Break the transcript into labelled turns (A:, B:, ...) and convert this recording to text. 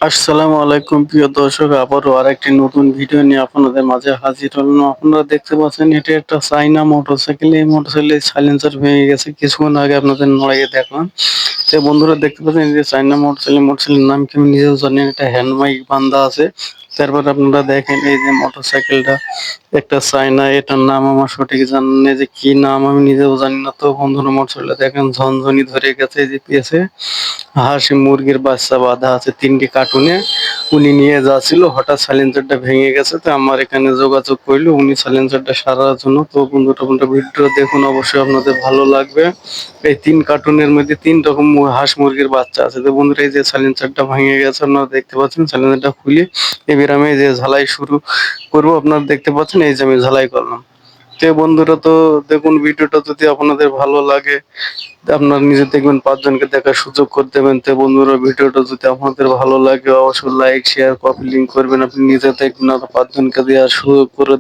A: আসসালামু আলাইকুম প্রিয় দর্শক, আবারও আরেকটি নতুন ভিডিও নিয়ে আপনাদের মাঝে হাজির হলাম। আপনারা দেখতে পাচ্ছেন এটি একটা চাইনা মোটরসাইকেল। এই মোটরসাইকেলের সাইলেন্সার ভেঙে গেছে, কিছুক্ষণ আগে আপনাদের নড়াইয়ে দেখলাম। তো বন্ধুরা দেখতে পাচ্ছেন এই যে চাইনা মোটরসাইকেল, মোটরসাইকেলের নাম কি আমি নিজেও জানি না, এটা হ্যান্ড মাইক বান্ধা আছে। তারপর আপনারা দেখেন এই যে মোটরসাইকেলটা একটা চাইনা, এটার নাম আমার সঠিক জানা নেই, যে কি নাম আমি নিজেও জানি না। তো বন্ধুরা মোটরসাইকেলটা দেখেন ঝনঝনি ধরে গেছে, এই যে পিছে হাঁস মুরগির বাচ্চা বাঁধা আছে ৩টি কার্টুনে। উনি নিয়ে যাচ্ছিল, হঠাৎ সাইলেন্সারটা ভেঙে গেছে। তো আমার এখানে যোগাযোগ করলো উনি সাইলেন্সারটা সারার জন্য। তো বন্ধুরা ভিডিও দেখুন, অবশ্যই আপনাদের ভালো লাগবে। এই ৩ কার্টুনের মধ্যে ৩ রকম হাঁস মুরগির বাচ্চা আছে। তো বন্ধুরা এই যে সাইলেন্সারটা ভেঙে গেছে, আপনারা দেখতে পাচ্ছেন। সাইলেন্সারটা খুলে এবার আমি এই যে ঝালাই শুরু করবো। আপনারা দেখতে পাচ্ছেন এই যে আমি ঝালাই করলাম। তো বন্ধুরা তো দেখুন, ভিডিওটা যদি আপনাদের ভালো লাগে আপনার নিজে দেখবেন ৫ জনকে দেখার সুযোগ করে দেবেন। তো বন্ধুরা ভিডিওটা যদি আপনাদের ভালো লাগে অবশ্যই লাইক শেয়ার কপি লিংক করবেন, আপনি নিজে দেখবেন আর ৫ জনকে দেওয়ার সুযোগ করে